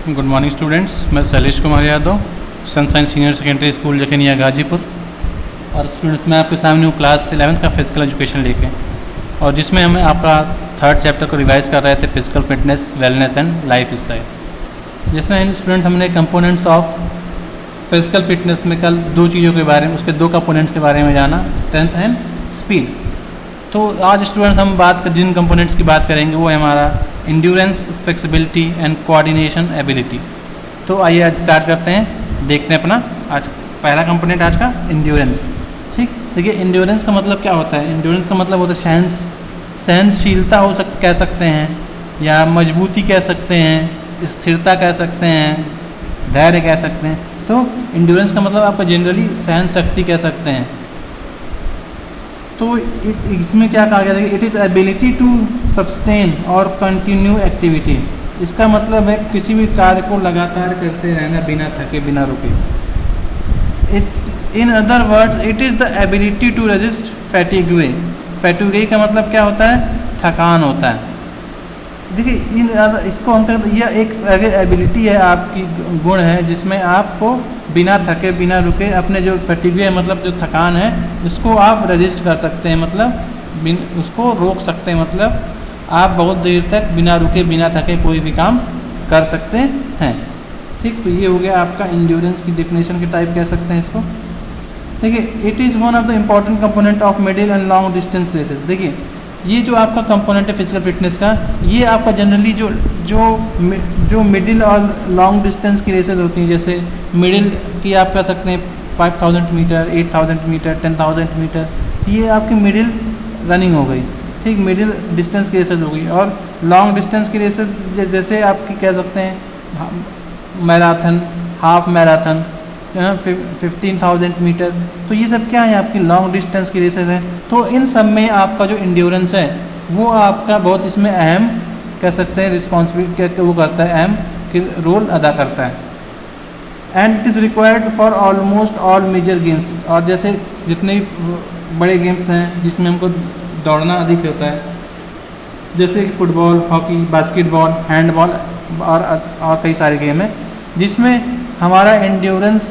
Good morning students, मैं Shailesh Kumar Yadav, Sunshine Senior Secondary School Jakhania Ghazipur. और students मैं आपके सामने हूँ क्लास 11th का फिजिकल एजुकेशन लेके, और जिसमें हम आपका 3rd चैप्टर को रिवाइज कर रहे थे, physical fitness, wellness and life style. जिसमें स्टूडेंट्स हमने कंपोनेंट्स ऑफ फिजिकल फिटनेस में कल 2 चीज़ों के बारे में, उसके 2 कंपोनेंट्स के बारे में जाना, स्ट्रेंथ एंड स्पीड। तो आज स्टूडेंट्स हम जिन कंपोनेंट्स की बात करेंगे वो है हमारा endurance, flexibility and coordination ability. तो आइए आज स्टार्ट करते हैं, देखते हैं अपना आज पहला कंपोनेंट आज का इंड्योरेंस। ठीक, देखिए इंड्योरेंस का मतलब क्या होता है। इंड्योरेंस का मतलब होता है सहनशीलता कह सकते हैं, या मजबूती कह सकते हैं, स्थिरता कह सकते हैं, धैर्य कह सकते हैं। तो इंड्योरेंस का मतलब आपका जनरली सहन शक्ति कह सकते हैं। तो इसमें क्या कहा गया था कि it is ability to sustain और कंटिन्यू एक्टिविटी। इसका मतलब है किसी भी कार्य को लगातार करते रहना बिना थके, बिना रुके। In other words it is the ability to resist fatigue. Fatigue का मतलब क्या होता है? थकान होता है। देखिए इसको हम कहते हैं, यह एक एबिलिटी है, आपकी गुण है, जिसमें आपको बिना थके, बिना रुके अपने जो फैटिगे है, मतलब जो थकान है, उसको आप रजिस्ट कर सकते हैं, मतलब उसको रोक सकते हैं। मतलब आप बहुत देर तक बिना रुके, बिना थके कोई भी काम कर सकते हैं। ठीक, तो ये हो गया आपका इंड्योरेंस की डेफिनेशन के टाइप कह सकते हैं इसको। देखिए it is one of the important component of middle and long distance races. देखिए ये जो आपका कंपोनेंट है फिजिकल फिटनेस का, ये आपका जनरली जो मिडिल और लॉन्ग डिस्टेंस की रेसेस होती हैं, जैसे मिडिल की आप कह सकते हैं 5000 मीटर, 8000 मीटर, 10,000 मीटर, ये आपकी मिडिल रनिंग हो गई। ठीक, मिडिल डिस्टेंस की रेसेस हो गई। और लॉन्ग डिस्टेंस की रेसेस जैसे आपकी कह सकते हैं मैराथन, हाफ मैराथन, 15,000 मीटर। तो ये सब क्या है? आपकी लॉन्ग डिस्टेंस की रेसेस हैं। तो इन सब में आपका जो इंड्योरेंस है वो आपका बहुत इसमें अहम कह सकते हैं रिस्पॉन्सिबिलिटी वो करता है, अहम रोल अदा करता है। And it is required for almost all major games. और जैसे जितने भी बड़े गेम्स हैं जिसमें हमको दौड़ना अधिक होता है, जैसे फुटबॉल, हॉकी, बास्केटबॉल, हैंडबॉल और कई सारे गेम हैं, जिसमें हमारा इंड्योरेंस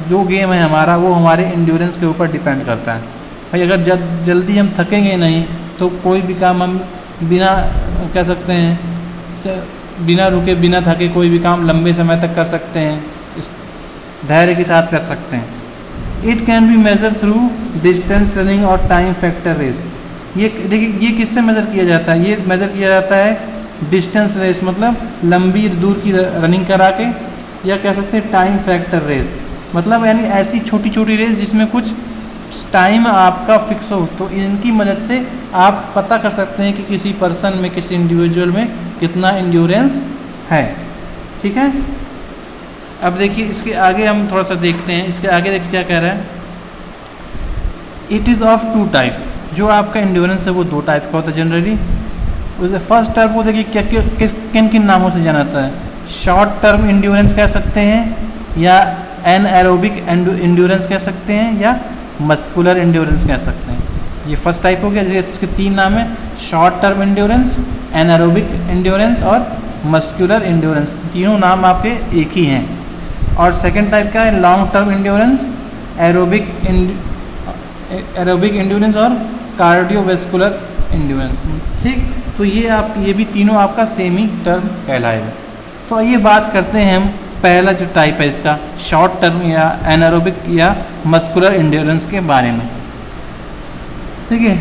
जो गेम है हमारा, वो हमारे इंड्योरेंस के ऊपर डिपेंड करता है। भाई अगर जल्दी हम थकेंगे नहीं तो कोई भी काम हम बिना कह सकते हैं बिना रुके, बिना थके कोई भी काम लंबे समय तक कर सकते हैं, इस धैर्य के साथ कर सकते हैं। It can be measure through distance running और टाइम फैक्टर रेस। ये देखिए ये किससे मेज़र किया जाता है? ये मेज़र किया जाता है डिस्टेंस रेस, मतलब लंबी दूर की रनिंग करा के, या कह सकते हैं टाइम फैक्टर रेस, मतलब यानी ऐसी छोटी छोटी रेस जिसमें कुछ टाइम आपका फिक्स हो। तो इनकी मदद से आप पता कर सकते हैं कि किसी पर्सन में, किसी इंडिविजुअल में कितना इंड्योरेंस है। ठीक है, अब देखिए इसके आगे हम थोड़ा सा देखते हैं। इसके आगे देखिए क्या कह रहा है। It is of 2 type. जो आपका इंड्योरेंस है वो 2 टाइप का होता है जनरली। फर्स्ट टर्म को देखिए किन किन नामों से जाना जाता है। शॉर्ट टर्म इंड्योरेंस कह सकते हैं, या एनएरोबिक इंड्योरेंस कह सकते हैं, या मस्कुलर इंड्योरेंस कह सकते हैं। ये फर्स्ट टाइप हो गया, जिसके 3 नाम है, short term endurance, anaerobic endurance और मस्कुलर इंड्योरेंस। तीनों नाम आपके एक ही हैं। और सेकेंड टाइप का है long term endurance, aerobic endurance और कार्डियोवैस्कुलर इंड्योरेंस। ठीक, तो ये भी तीनों आपका सेम ही टर्म कहलाएगा। तो आइए बात करते हैं हम पहला जो टाइप है इसका, शॉर्ट टर्म या एनारोबिक या मस्कुलर इंड्योरेंस के बारे में। देखिए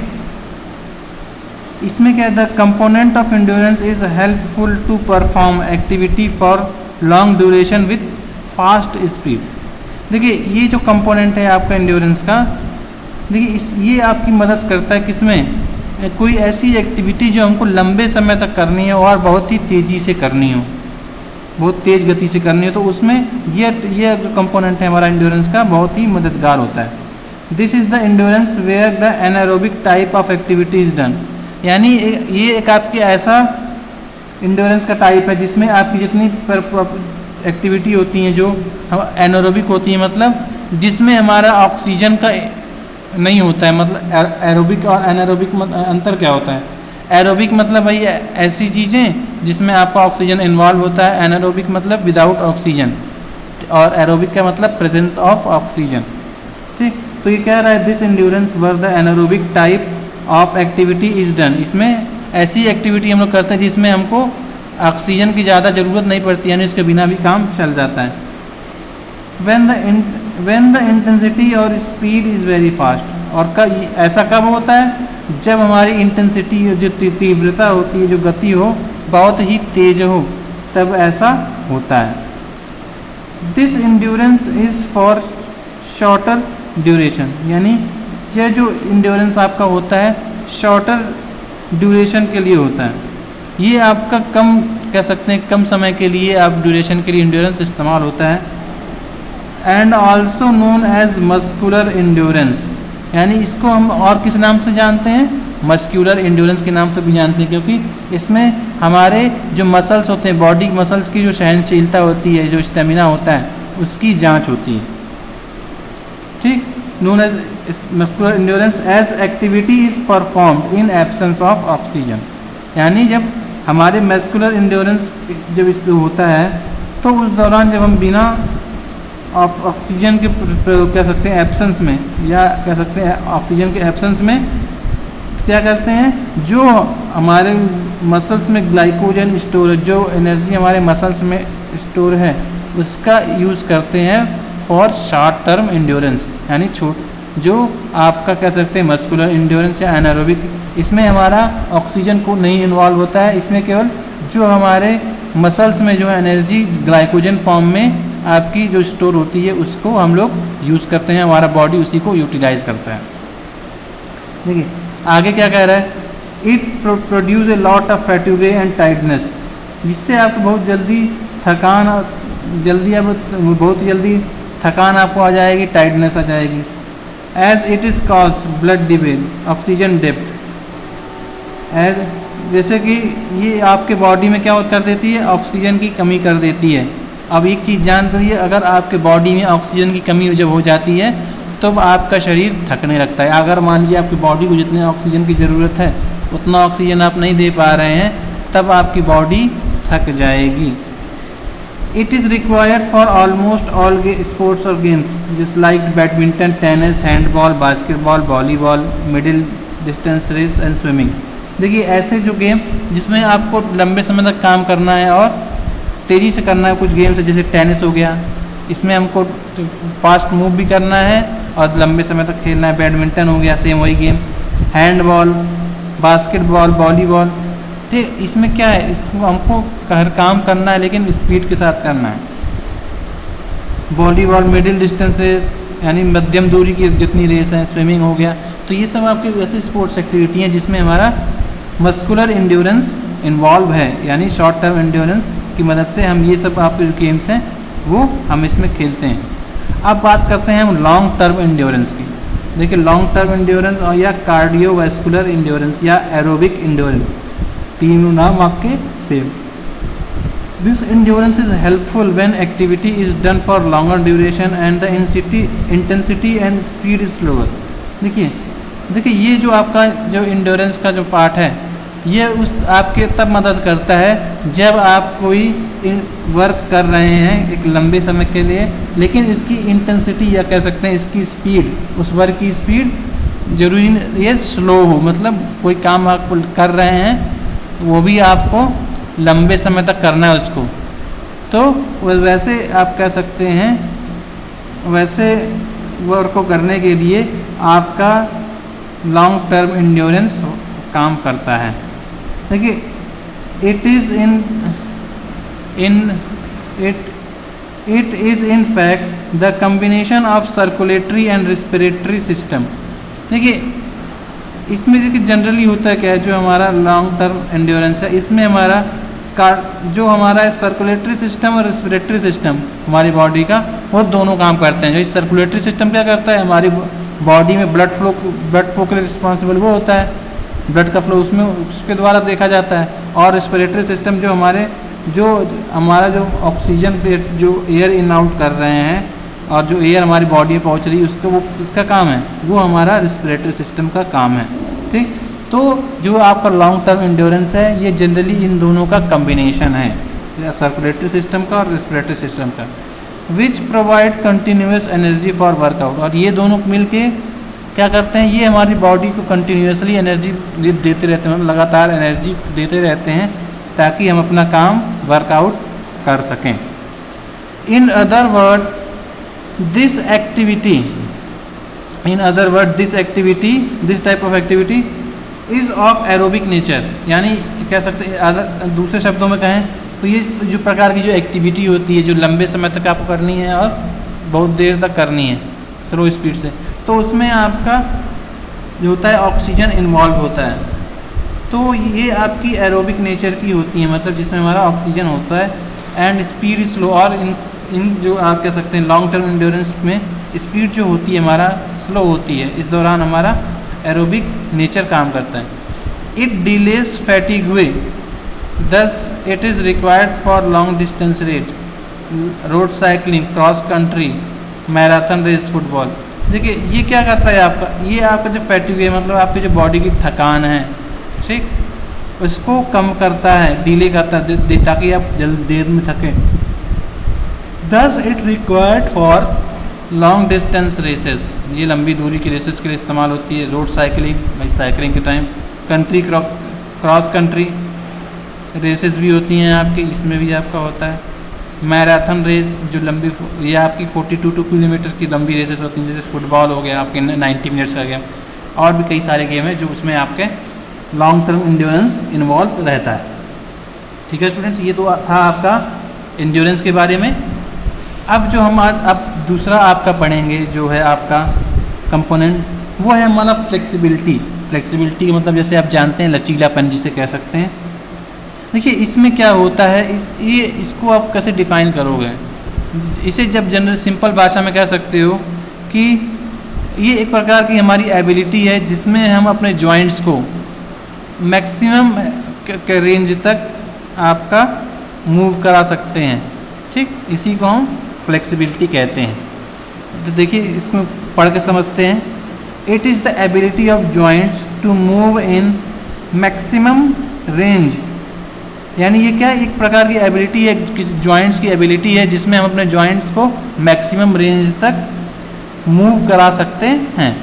इसमें क्या है, the component of endurance is helpful to perform activity for long duration with fast speed. देखिए ये जो कंपोनेंट है आपका इंड्योरेंस का, देखिए ये आपकी मदद करता है किसमें? कोई ऐसी एक्टिविटी जो हमको लंबे समय तक करनी है और बहुत ही तेज़ी से करनी हो, बहुत तेज़ गति से करनी हो, तो उसमें ये जो कंपोनेंट है हमारा इंड्योरेंस का बहुत ही मददगार होता है। This is the endurance where the anaerobic type of activity is done. यानी ये एक आपकी ऐसा इंड्योरेंस का टाइप है जिसमें आपकी जितनी एक्टिविटी होती हैं जो एनारोबिक होती हैं, मतलब जिसमें हमारा ऑक्सीजन का नहीं होता है। मतलब एरोबिक और एनारोबिक अंतर क्या होता है? एरोबिक मतलब भाई ऐसी चीज़ें जिसमें आपका ऑक्सीजन इन्वॉल्व होता है। एनारोबिक मतलब विदाउट ऑक्सीजन, और एरोबिक का मतलब प्रेजेंस ऑफ ऑक्सीजन। ठीक, तो ये कह रहा है this endurance were the anaerobic type of activity is done. इसमें ऐसी एक्टिविटी हम लोग करते हैं जिसमें हमको ऑक्सीजन की ज़्यादा ज़रूरत नहीं पड़ती, यानी इसके बिना भी काम चल जाता है। when the intensity और स्पीड इज़ वेरी फास्ट, और ऐसा कब होता है? जब हमारी इंटेंसिटी जो तीव्रता होती है, जो गति हो, बहुत ही तेज हो, तब ऐसा होता है। This endurance is for shorter duration, यानी यह जो इंड्योरेंस आपका होता है शॉर्टर ड्यूरेशन के लिए होता है। ये आपका कम, कह सकते हैं कम समय के लिए आप ड्यूरेशन के लिए इंड्योरेंस इस्तेमाल होता है। And also known as muscular endurance, यानी इसको हम और किस नाम से जानते हैं? मस्कुलर इंड्योरेंस के नाम से भी जानते हैं, क्योंकि इसमें हमारे जो मसल्स होते हैं, बॉडी मसल्स की जो सहनशीलता होती है, जो स्टेमिना होता है, उसकी जांच होती है। ठीक, known as muscular endurance as activity is performed in absence of oxygen, यानी जब हमारे मस्कुलर इंड्योरेंस जब इस होता है तो उस दौरान जब हम बिना ऑक्सीजन के कह सकते हैं एब्सेंस में, या कह सकते हैं ऑक्सीजन के एब्सेंस में क्या करते हैं, जो हमारे मसल्स में ग्लाइकोजन स्टोर है, जो एनर्जी हमारे मसल्स में स्टोर है, उसका यूज़ करते हैं फॉर शॉर्ट टर्म इंड्योरेंस, यानी जो आपका कह सकते हैं मस्कुलर इंड्योरेंस या एनारोबिक, इसमें हमारा ऑक्सीजन को नहीं इन्वॉल्व होता है। इसमें केवल जो हमारे मसल्स में जो एनर्जी ग्लाइकोजन फॉर्म में आपकी जो स्टोर होती है उसको हम लोग यूज़ करते हैं, हमारा बॉडी उसी को यूटिलाइज करता है। देखिए आगे क्या कह रहा है, it produce a lot of fatigue and tightness, जिससे आपको बहुत जल्दी बहुत जल्दी थकान आपको आ जाएगी, टाइटनेस आ जाएगी। As it is cause blood develop oxygen डेप्थ, एज जैसे कि ये आपके बॉडी में क्या कर देती है, ऑक्सीजन की कमी कर देती है। अब एक चीज़ जान करिए, अगर आपके बॉडी में ऑक्सीजन की कमी जब हो जाती है तब आपका शरीर थकने लगता है। अगर मान लीजिए आपकी बॉडी को जितने ऑक्सीजन की ज़रूरत है उतना ऑक्सीजन आप नहीं दे पा रहे हैं, तब आपकी बॉडी थक जाएगी। It is required for almost all sports और गेम्स जिस like badminton, tennis, handball, basketball, volleyball, middle distance race and swimming. देखिए ऐसे जो गेम जिसमें आपको लंबे समय तक काम करना है और तेज़ी से करना है, कुछ गेम्स है जैसे टेनिस हो गया, इसमें हमको फास्ट मूव भी करना है और लंबे समय तक खेलना है। बैडमिंटन हो गया, सेम वही गेम। हैंडबॉल, बास्केटबॉल, वॉलीबॉल, ठीक, इसमें क्या है, इसको हमको हर काम करना है लेकिन स्पीड के साथ करना है। वॉलीबॉल मिडिल डिस्टेंस रेस, यानी मध्यम दूरी की जितनी रेस है। स्विमिंग हो गया, तो ये सब आपकी ऐसी स्पोर्ट्स एक्टिविटी हैं जिसमें हमारा मस्कुलर इंड्योरेंस इन्वॉल्व है, यानी शॉर्ट टर्म इंड्योरेंस की मदद से हम ये सब आपके जो गेम्स हैं वो हम इसमें खेलते हैं। अब बात करते हैं हम लॉन्ग टर्म इंड्योरेंस की। देखिए लॉन्ग टर्म इंड्योरेंस और या कार्डियोवैस्कुलर इंड्योरेंस या एरोबिक इंड्योरेंस, तीनों नाम आपके same. This endurance is helpful when activity is done for longer duration and the intensity and speed is slower. देखिए ये जो आपका जो इंड्योरेंस का जो पार्ट है ये उस आपके तब मदद करता है जब आप कोई वर्क कर रहे हैं एक लंबे समय के लिए, लेकिन इसकी इंटेंसिटी या कह सकते हैं इसकी स्पीड, उस वर्क की स्पीड जरूरी ये स्लो हो, मतलब कोई काम आप कर रहे हैं वो भी आपको लंबे समय तक करना है उसको, तो वैसे आप कह सकते हैं वैसे वर्क को करने के लिए आपका लॉन्ग टर्म इंड्योरेंस काम करता है। देखिए it is in fact the combination of circulatory and respiratory system. देखिए इसमें देखिए जनरली होता है क्या है, जो हमारा लॉन्ग टर्म एंड्योरेंस है इसमें हमारा जो हमारा सर्कुलेटरी सिस्टम और रिस्पिरेटरी सिस्टम हमारी बॉडी का वो दोनों काम करते हैं। जो सर्कुलेटरी सिस्टम क्या करता है, हमारी बॉडी में ब्लड फ्लो के लिए रिस्पॉन्सिबल वो होता है, ब्लड का फ्लो उसमें उसके द्वारा देखा जाता है। और रिस्पिरेटरी सिस्टम जो हमारा जो ऑक्सीजन जो एयर इन आउट कर रहे हैं और जो एयर हमारी बॉडी में पहुंच रही है उसका काम है, वो हमारा रिस्पिरेटरी सिस्टम का काम है। ठीक, तो जो आपका लॉन्ग टर्म इंड्योरेंस है ये जनरली इन दोनों का कम्बिनेशन है, सर्कुलेटरी सिस्टम का और रेस्पिरेटरी सिस्टम का, which provide continuous energy for workout. और ये दोनों मिलके क्या करते हैं, ये हमारी बॉडी को कंटिन्यूसली एनर्जी देते रहते हैं, मतलब लगातार एनर्जी देते रहते हैं ताकि हम अपना काम वर्कआउट कर सकें। इन other word this activity this type of activity is of aerobic nature, यानी कह सकते हैं दूसरे शब्दों में कहें तो ये जो प्रकार की जो एक्टिविटी होती है जो लंबे समय तक आपको करनी है और बहुत देर तक करनी है स्लो स्पीड से, तो उसमें आपका जो होता है ऑक्सीजन इन्वॉल्व होता है, तो ये आपकी एरोबिक नेचर की होती है, मतलब जिसमें हमारा ऑक्सीजन होता है एंड स्पीड स्लो। और इन जो आप कह सकते हैं लॉन्ग टर्म एंड्योरेंस में स्पीड जो होती है हमारा स्लो होती है, इस दौरान हमारा एरोबिक नेचर काम करता है। It delays fatigue way, thus it is required for long distance race, road cycling, cross country, marathon race, football. देखिए ये क्या करता है आपका, ये आपका जो फैटिग है मतलब आपकी जो बॉडी की थकान है, ठीक, उसको कम करता है, डिले करता है ताकि आप जल्द देर में थकें। thus it required for long distance races, ये लंबी दूरी की रेसेस के लिए इस्तेमाल होती है। रोड साइकिलिंग, भाई साइकिलिंग के time, country cross country races भी होती हैं आपकी, इसमें भी आपका होता है। मैराथन रेस जो लंबी, ये आपकी 42 किलोमीटर की लंबी रेसेस होती हैं, जैसे फुटबॉल हो गया आपके 90 मिनट्स का गेम, और भी कई सारे गेम हैं जो उसमें आपके लॉन्ग टर्म इंड्योरेंस इन्वॉल्व रहता है। ठीक है स्टूडेंट्स, ये तो था आपका इंड्योरेंस के बारे में। अब जो हम आज अब दूसरा आपका पढ़ेंगे जो है आपका कंपोनेंट, वो है हमारा फ्लेक्सिबिलिटी। फ्लेक्सिबिलिटी का मतलब जैसे आप जानते हैं लचीलापन जिसे कह सकते हैं। देखिए इसमें क्या होता है, इसको आप कैसे डिफाइन करोगे, इसे जब जनरल सिंपल भाषा में कह सकते हो कि ये एक प्रकार की हमारी एबिलिटी है जिसमें हम अपने जॉइंट्स को मैक्सिमम के रेंज तक आपका मूव करा सकते हैं, ठीक, इसी को हम फ्लेक्सिबिलिटी कहते हैं। तो देखिए इसको पढ़ के समझते हैं। It is the ability of joints to move in maximum range, यानी ये क्या एक प्रकार की एबिलिटी है, किसी जॉइंट्स की एबिलिटी है जिसमें हम अपने जॉइंट्स को मैक्सिमम रेंज तक मूव करा सकते हैं।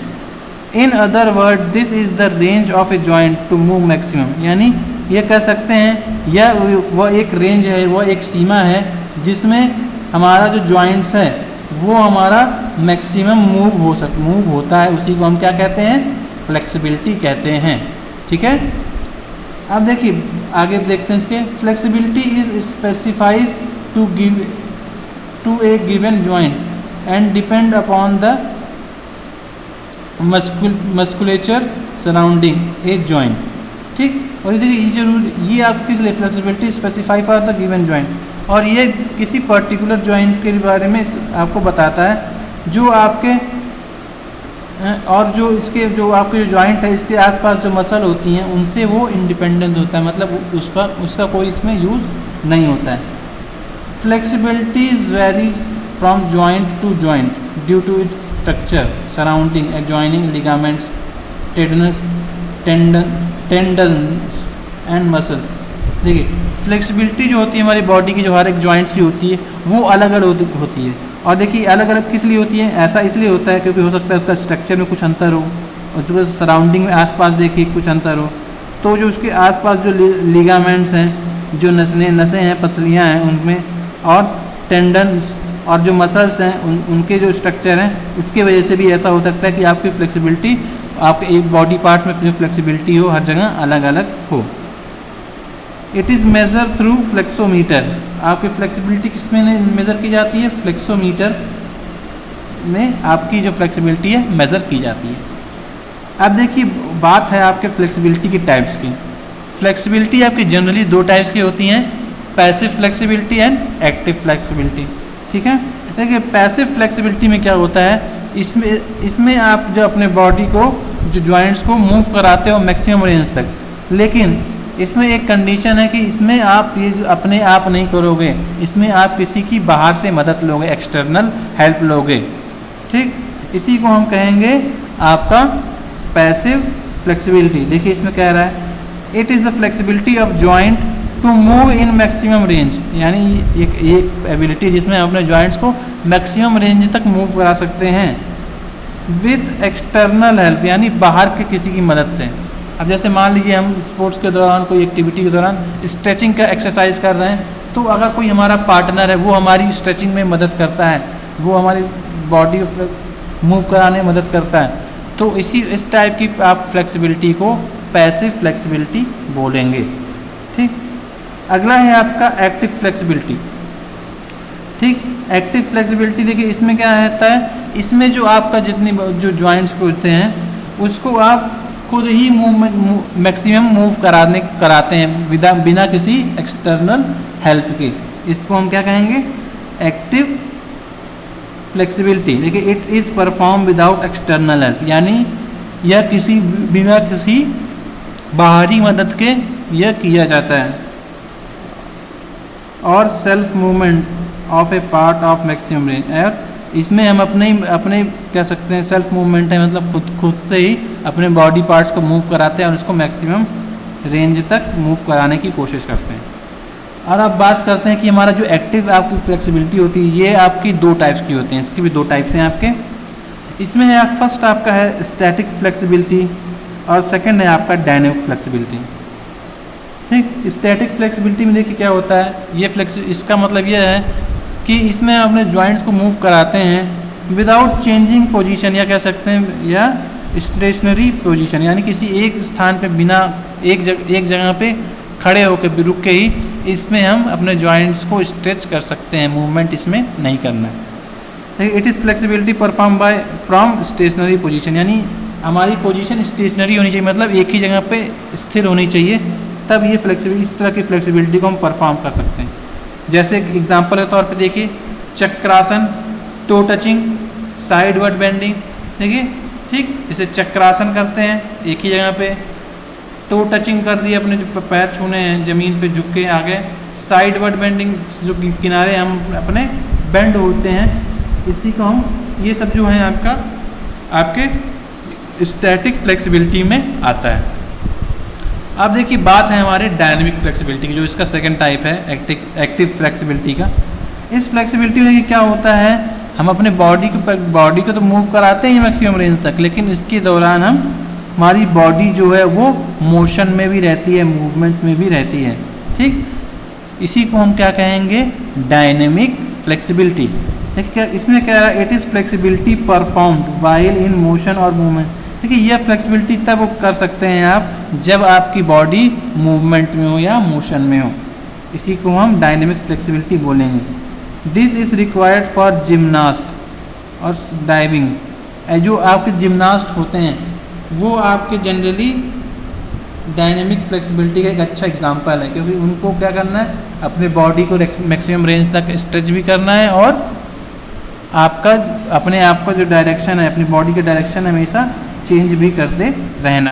In other word this is the range of a joint to move maximum, यानी ये कह सकते हैं यह वो एक रेंज है, वो एक सीमा है जिसमें हमारा जो जॉइंट्स है वो हमारा मैक्सिमम मूव होता है, उसी को हम क्या कहते हैं, फ्लेक्सिबिलिटी कहते हैं। ठीक है, अब देखिए आगे देखते हैं इसके। Flexibility is specifies to a given joint and depend upon the musculature surrounding a joint, ठीक। और ये देखिए ये जरूर ये आप किस लिए flexibility specify for the given joint, और ये किसी पर्टिकुलर जॉइंट के बारे में आपको बताता है जो आपके और जो इसके जो आपके जो जॉइंट है इसके आसपास जो मसल होती हैं उनसे वो इंडिपेंडेंट होता है, मतलब उसका कोई इसमें यूज़ नहीं होता है। Flexibility varies from joint to joint due to its structure surrounding adjoining ligaments, tendons and muscles. देखिए फ्लेक्सिबिलिटी जो होती है हमारी बॉडी की जो हर एक जॉइंट्स की होती है वो अलग अलग होती है, और देखिए अलग अलग किस लिए होती है, ऐसा इसलिए होता है क्योंकि हो सकता है उसका स्ट्रक्चर में कुछ अंतर हो और उसके सराउंडिंग में आसपास देखिए कुछ अंतर हो, तो जो उसके आसपास जो लिगामेंट्स हैं, जो नसें हैं, पतलियाँ हैं उनमें, और टेंडन्स और जो मसल्स हैं उनके जो स्ट्रक्चर हैं उसके वजह से भी ऐसा हो सकता है कि आपकी फ्लेक्सिबिलिटी, आपके एक बॉडी पार्ट्स में जो फ्लेक्सिबिलिटी हो हर जगह अलग अलग हो। इट इज़ मेज़र थ्रू फ्लेक्सोमीटर, आपकी फ्लेक्सिबिलिटी किस में मेज़र की जाती है, फ्लेक्सोमीटर में आपकी जो फ्लेक्सिबिलिटी है मेज़र की जाती है। अब देखिए बात है आपके फ्लेक्सिबिलिटी की टाइप्स की। फ्लेक्सिबिलिटी आपकी जनरली दो टाइप्स की होती हैं, passive flexibility and active flexibility, ठीक है। देखिए पैसिव फ्लेक्सिबिलिटी में क्या होता है, इसमें आप जो अपने बॉडी को जो जॉइंट्स को मूव कराते हो मैक्सिमम रेंज तक, लेकिन इसमें एक कंडीशन है कि इसमें आप ये अपने आप नहीं करोगे, इसमें आप किसी की बाहर से मदद लोगे, एक्सटर्नल हेल्प लोगे, ठीक। इसी को हम कहेंगे आपका पैसिव फ्लेक्सिबिलिटी, देखिए इसमें कह रहा है it is the flexibility of joint to move in maximum range, यानी एक एबिलिटी जिसमें हम अपने जॉइंट्स को मैक्सिमम रेंज तक मूव करा सकते हैं विद एक्सटर्नल हेल्प, यानी बाहर के किसी की मदद से। अब जैसे मान लीजिए हम स्पोर्ट्स के दौरान, कोई एक्टिविटी के दौरान स्ट्रेचिंग का एक्सरसाइज कर रहे हैं, तो अगर कोई हमारा पार्टनर है वो हमारी स्ट्रेचिंग में मदद करता है, वो हमारी बॉडी मूव कराने में मदद करता है, तो इस टाइप की आप फ्लेक्सिबिलिटी को पैसिव फ्लेक्सिबिलिटी बोलेंगे। ठीक, अगला है आपका एक्टिव फ्लेक्सिबिलिटी। ठीक, एक्टिव फ्लेक्सिबिलिटी देखिए इसमें क्या रहता है, इसमें जो आपका जितनी जो जॉइंट्स होते हैं उसको आप खुद ही मूवमेंट मैक्सिमम मूव कराते हैं बिना किसी एक्सटर्नल हेल्प के। इसको हम क्या कहेंगे, एक्टिव फ्लेक्सिबिलिटी। देखिए it is perform without external help, यानी यह बिना किसी बाहरी मदद के यह किया जाता है। और self movement of A part of maximum range, और इसमें हम अपने कह सकते हैं सेल्फ मूवमेंट है, मतलब खुद से ही अपने बॉडी पार्ट्स को मूव कराते हैं और उसको मैक्सिमम रेंज तक मूव कराने की कोशिश करते हैं। और अब बात करते हैं कि हमारा जो एक्टिव आपकी फ्लेक्सिबिलिटी होती है ये आपकी दो टाइप्स की होती हैं, इसकी भी दो टाइप्स हैं आपके। इसमें है फर्स्ट आपका है स्टैटिक फ्लेक्सिबिलिटी और सेकंड है आपका डायनेमिक फ्लेक्सिबिलिटी। ठीक, स्टैटिक फ्लेक्सिबिलिटी में देखिए क्या होता है, ये इसका मतलब यह है कि इसमें अपने जॉइंट्स को मूव कराते हैं विदाउट चेंजिंग पोजीशन, या कह सकते हैं या स्टेशनरी पोजीशन, यानी किसी एक स्थान पे बिना एक जगह पे खड़े होकर रुक के ही इसमें हम अपने जॉइंट्स को स्ट्रेच कर सकते हैं, मूवमेंट इसमें नहीं करना है। It is flexibility perform by from stationary position, यानी हमारी पोजीशन स्टेशनरी होनी चाहिए, मतलब एक ही जगह पे स्थिर होनी चाहिए, तब ये फ्लेक्सिबिलिटी, इस तरह की फ्लेक्सिबिलिटी को हम परफॉर्म कर सकते हैं। जैसे एग्जांपल के तौर पे देखिए चक्रासन, टो टचिंग, साइडवर्ड बेंडिंग। देखिए ठीक, जैसे चक्रासन करते हैं एक ही जगह पे, टो टचिंग कर दिए, अपने जो पैर छूने हैं ज़मीन पे झुक के आगे, साइडवर्ड बेंडिंग जो किनारे हम अपने बेंड होते हैं, इसी को हम, ये सब जो है आपके स्टैटिक फ्लेक्सिबिलिटी में आता है। अब देखिए बात है हमारे डायनेमिक फ्लेक्सिबिलिटी की, जो इसका सेकंड टाइप है एक्टिव फ्लेक्सिबिलिटी का। इस फ्लेक्सिबिलिटी में क्या होता है, हम अपने बॉडी को तो मूव कराते हैं मैक्सिमम रेंज तक, लेकिन इसके दौरान हमारी बॉडी जो है वो मोशन में भी रहती है, मूवमेंट में भी रहती है। ठीक, इसी को हम क्या कहेंगे, डायनेमिक फ्लेक्सिबिलिटी। देखिए इसमें क्या है, it is flexibility performed while in motion और मूवमेंट। देखिए यह फ्लेक्सिबिलिटी तब कर सकते हैं आप जब आपकी बॉडी मूवमेंट में हो या मोशन में हो, इसी को हम डायनेमिक फ्लेक्सिबिलिटी बोलेंगे। This is required for gymnast और डाइविंग। जो आपके जिम्नास्ट होते हैं वो आपके जनरली डायनेमिक फ्लेक्सिबिलिटी का एक अच्छा एग्जांपल है, क्योंकि उनको क्या करना है, अपने बॉडी को मैक्सिमम रेंज तक स्ट्रेच भी करना है और आपका अपने आप का जो डायरेक्शन है, अपनी बॉडी का डायरेक्शन हमेशा चेंज भी करते रहना।